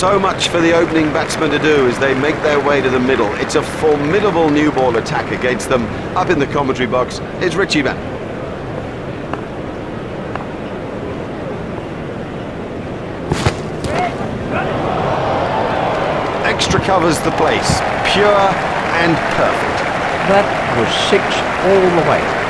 so much for the opening batsmen to do as they make their way to the middle. It's a formidable new ball attack against them. Up in the commentary box is Richie Van. Extra covers the place, pure and perfect. That was 6 all the way.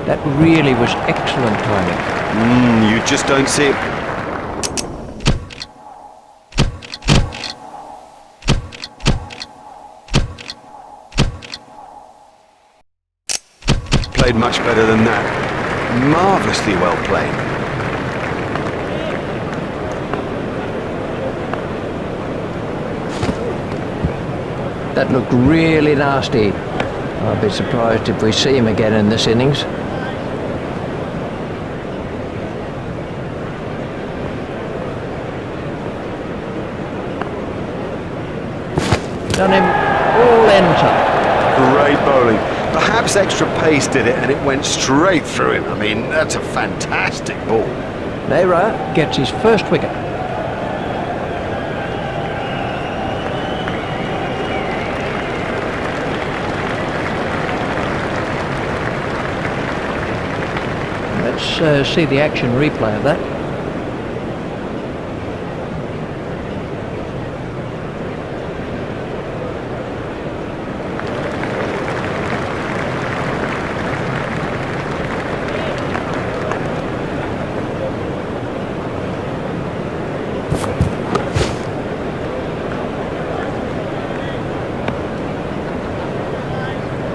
That really was excellent timing. You just don't see it. Played much better than that. Marvellously well played. That looked really nasty. I'll be surprised if we see him again in this innings. Done him all ends up. Great bowling. Perhaps extra pace did it and it went straight through him. I mean, that's a fantastic ball. Nehra gets his first wicket. Let's see the action replay of that.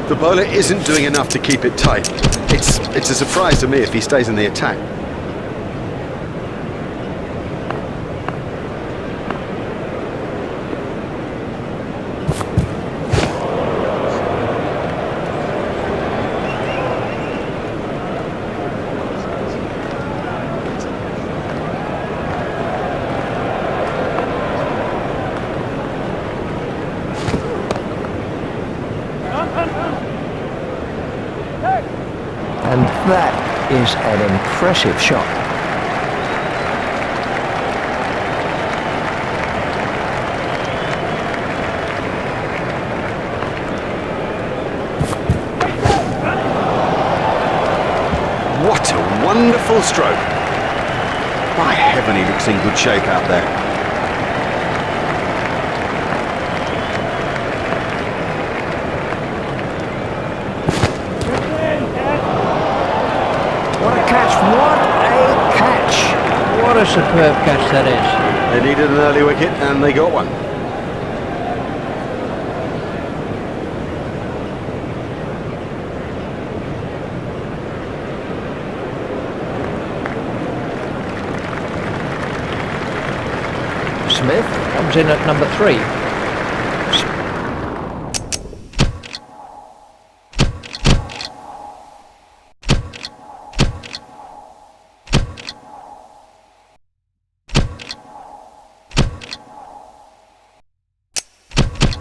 The bowler isn't doing enough to keep it tight. It's a surprise to me if he stays in the attack. And that is an impressive shot. What a wonderful stroke. By heaven, he looks in good shape out there. What a catch, what a catch. What a superb catch that is. They needed an early wicket and they got one. Smith comes in at number 3.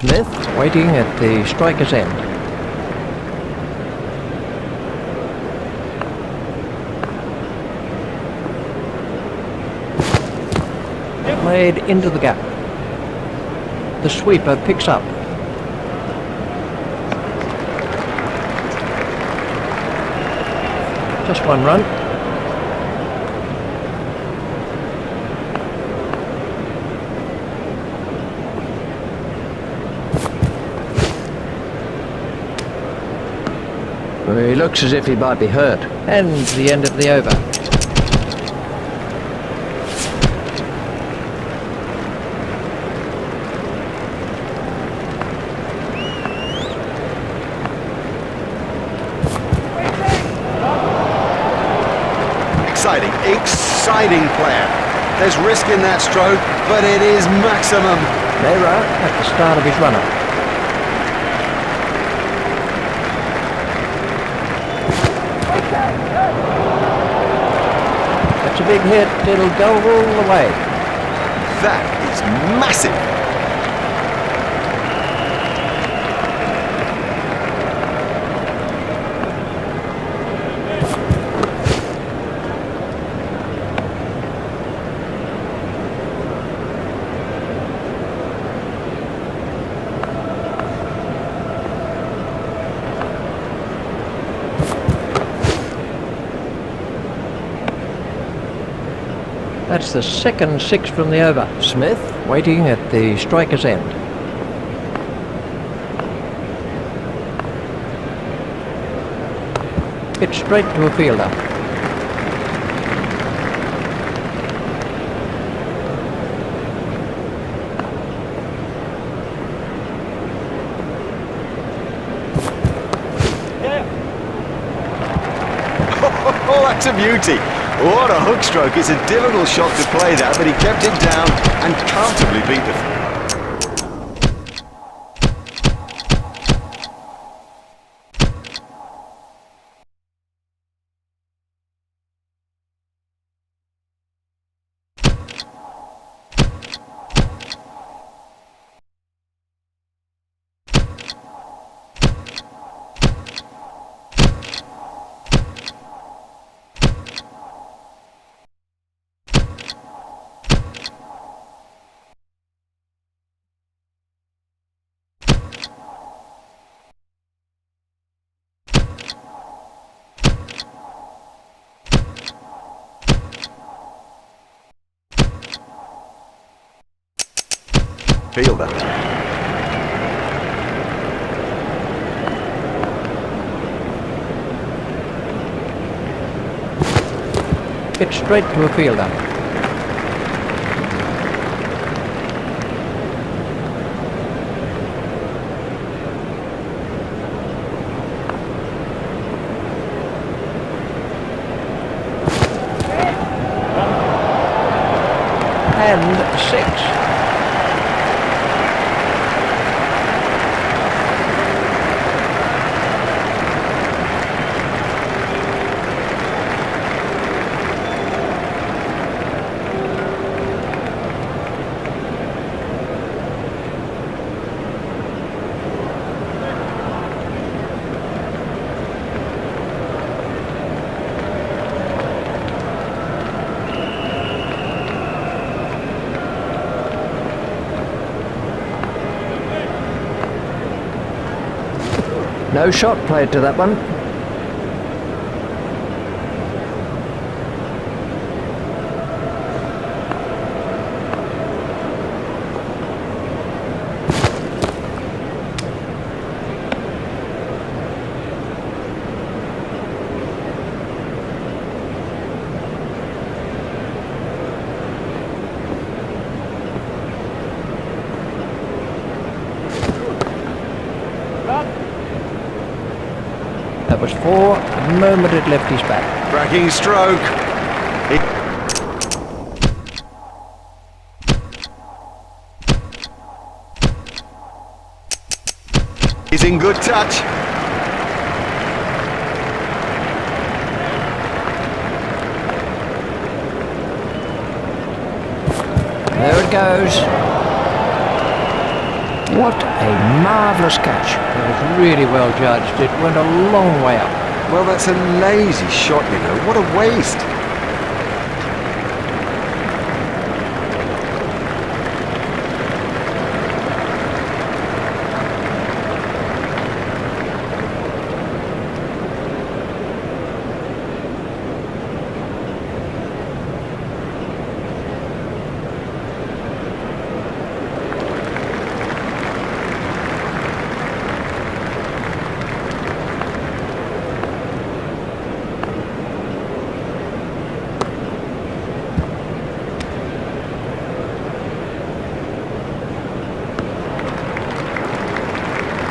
Smith waiting at the striker's end. Played into the gap. The sweeper picks up. Just one run. He looks as if he might be hurt. And the end of the over. Exciting player. There's risk in that stroke, but it is maximum. Error at the start of his run-up. That's a big hit. It'll go all the way. That is massive. That's the second six from the over. Smith waiting at the striker's end. It's straight to a fielder. Oh, that's a beauty. What a hook stroke. It's a difficult shot to play that, but he kept it down and comfortably beat the... Feel that. It's straight to a fielder. And six. No shot played to that one. That was four. The moment it left his back. Cracking stroke. He's in good touch. There it goes. What a marvellous catch. It was really well judged. It went a long way up. Well, that's a lazy shot, you know. What a waste.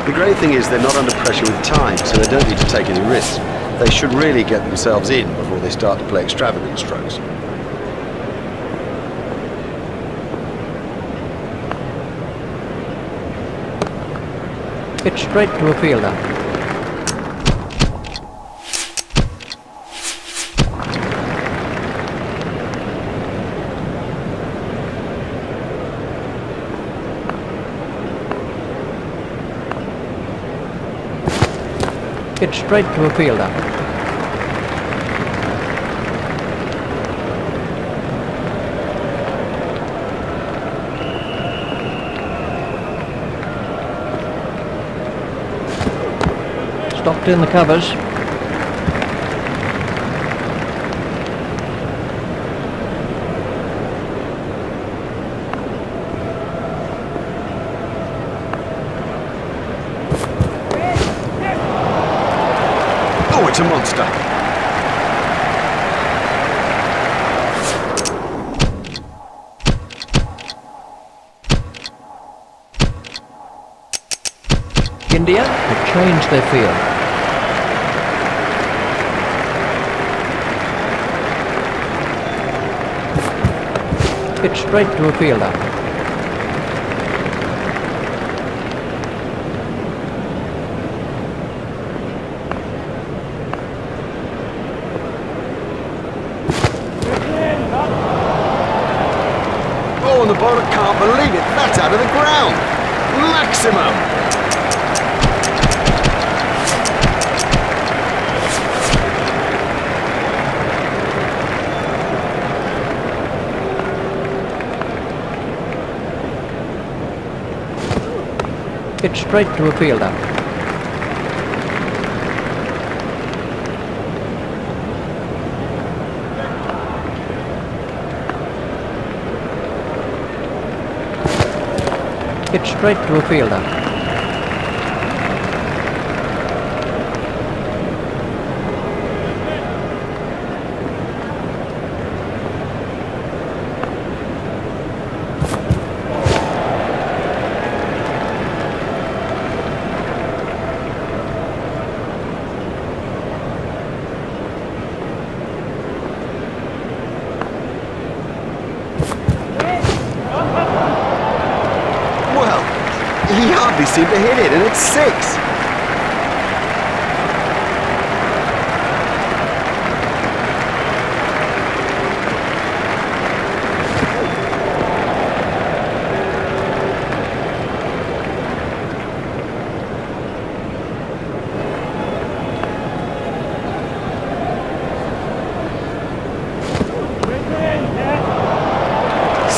The great thing is they're not under pressure with time, so they don't need to take any risks. They should really get themselves in before they start to play extravagant strokes. It's straight to a fielder. It's straight to a fielder. Stopped in the covers. Oh, it's a monster. India have changed their field. It's straight to a fielder. Oh, and the bowler can't believe it. That's out of the ground. Maximum. It's straight to a fielder. It's straight to a fielder. He hardly seemed to hit it, and it's 6.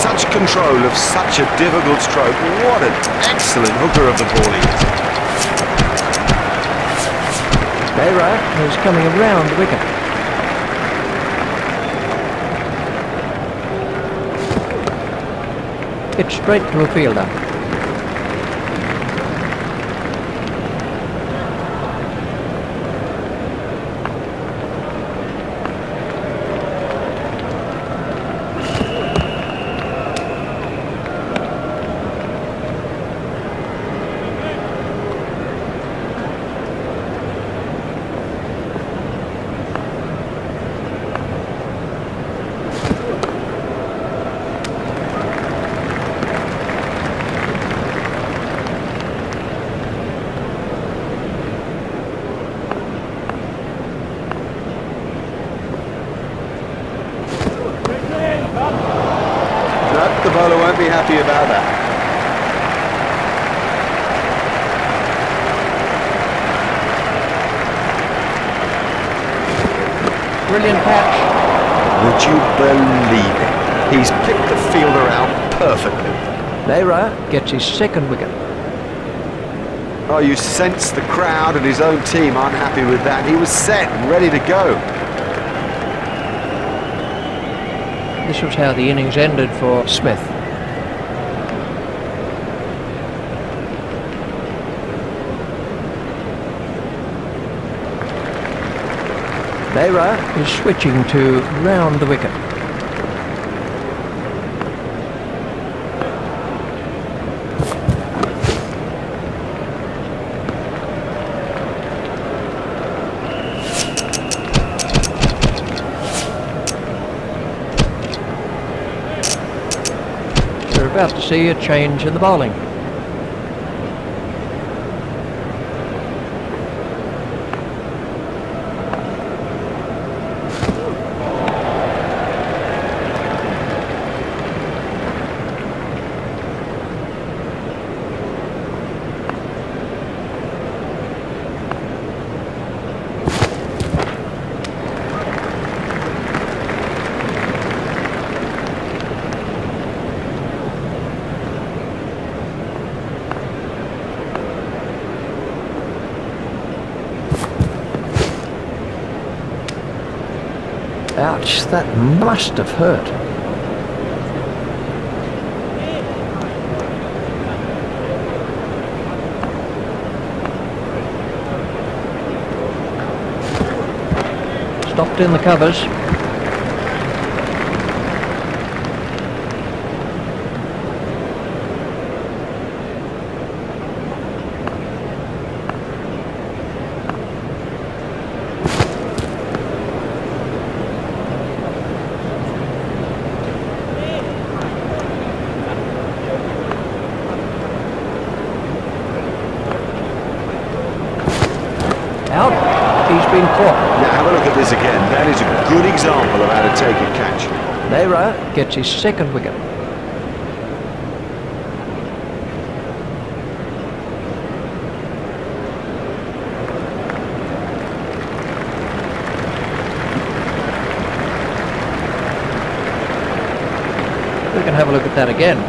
Such control of such a difficult stroke. What an excellent hooker of the ball he is. Beira is coming around the wicket. It's straight to a fielder. The bowler won't be happy about that. Brilliant catch. Would you believe it? He's picked the fielder out perfectly. Beira gets his second wicket. Oh, you sense the crowd and his own team aren't happy with that. He was set and ready to go. This was how the innings ended for Smith. Beira is switching to round the wicket. We're about to see a change in the bowling. Ouch, that must have hurt. Stopped in the covers. Out. He's been caught. Now have a look at this again. That is a good example of how to take a catch. Lera gets his second wicket. We can have a look at that again.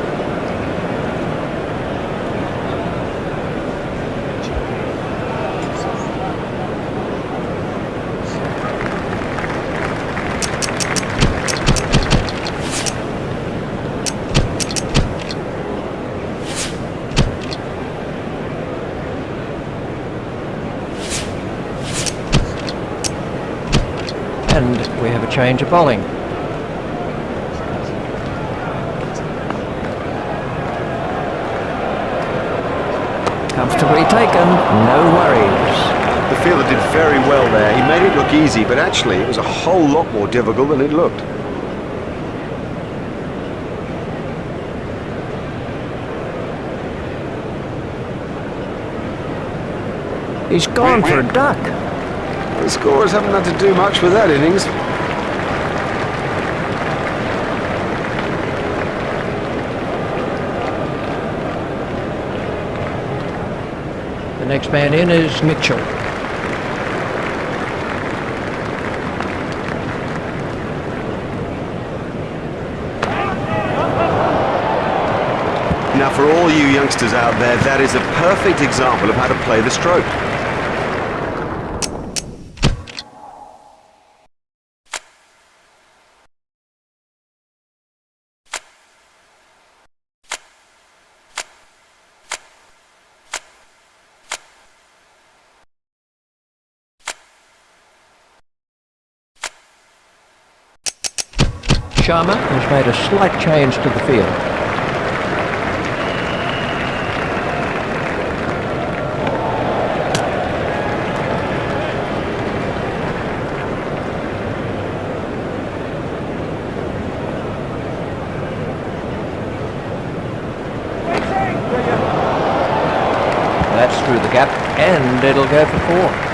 And we have a change of bowling. Comfortably taken, no worries. The fielder did very well there. He made it look easy, but actually it was a whole lot more difficult than it looked. He's gone for a duck. The scorers haven't had to do much with that innings. The next man in is Mitchell. Now for all you youngsters out there, that is a perfect example of how to play the stroke. Sharma has made a slight change to the field. That's through the gap, and it'll go for 4.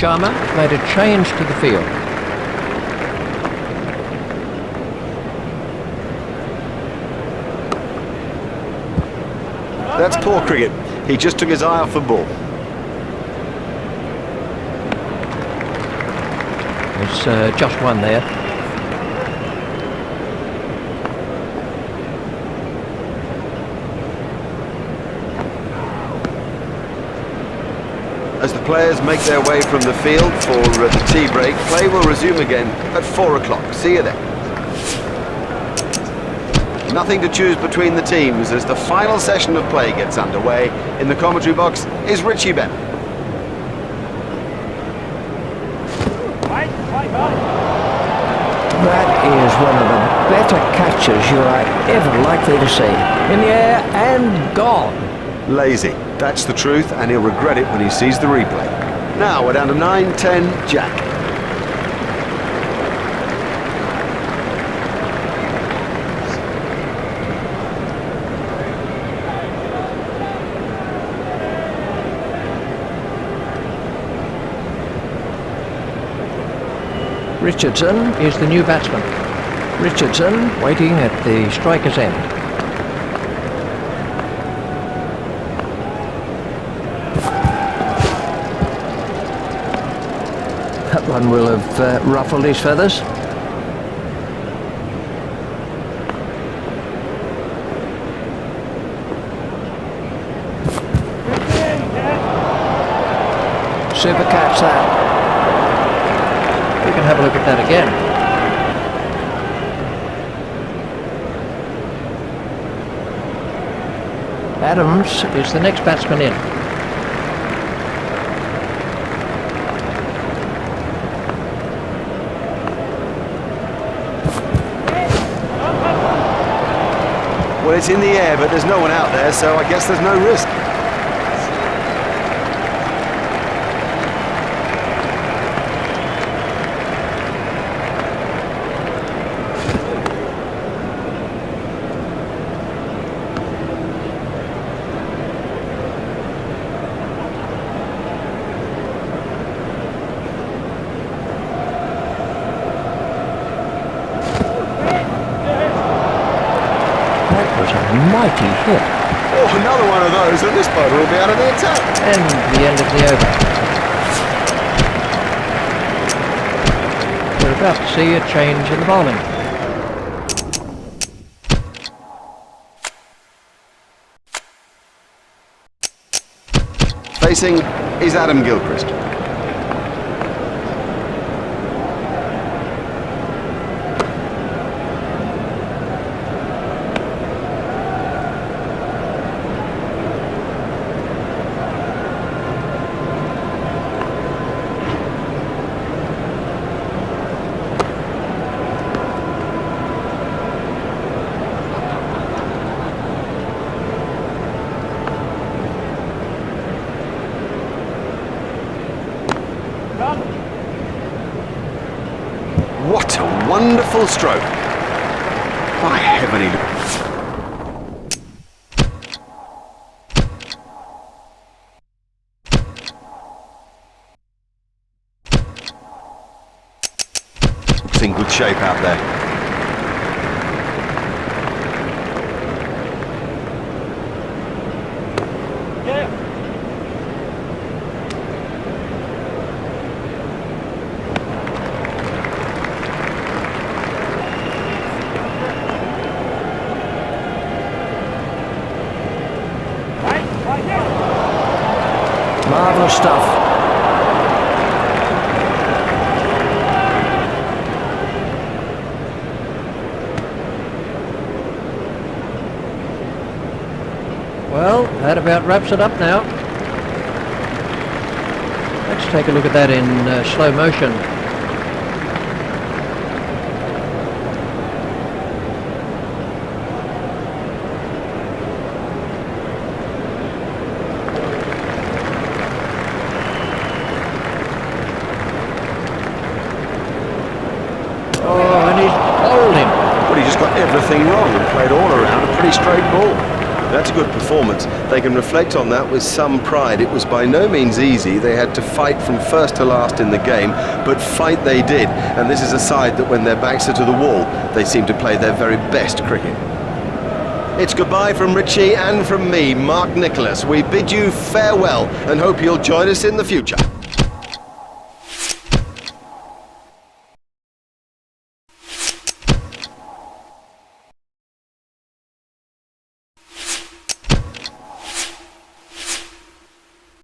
Sharma made a change to the field. That's poor cricket. He just took his eye off the ball. There's just one there. As the players make their way from the field for the tea break, play will resume again at 4 o'clock. See you then. Nothing to choose between the teams as the final session of play gets underway. In the commentary box is Richie Ben. That is one of the better catches you are ever likely to see. In the air and gone. Lazy. That's the truth, and he'll regret it when he sees the replay. Now we're down to 9-10, Jack. Richardson is the new batsman. Richardson waiting at the striker's end. That one will have ruffled his feathers. Super catch that. We can have a look at that again. Adams is the next batsman in. Well, it's in the air, but there's no one out there, so I guess there's no risk. Mighty hit. Oh, another one of those, and this bowler will be out of the attack. And the end of the over. We're about to see a change in the bowling. Facing is Adam Gilchrist. What a wonderful stroke. By heaven, looks in good shape out there. Marvellous stuff. Well, that about wraps it up now. Let's take a look at that in slow motion. Oh, and he's bowled him. But he just got everything wrong and played all around a pretty straight ball. That's a good performance. They can reflect on that with some pride. It was by no means easy. They had to fight from first to last in the game, but fight they did. And this is a side that when their backs are to the wall, they seem to play their very best cricket. It's goodbye from Richie and from me, Mark Nicholas. We bid you farewell and hope you'll join us in the future.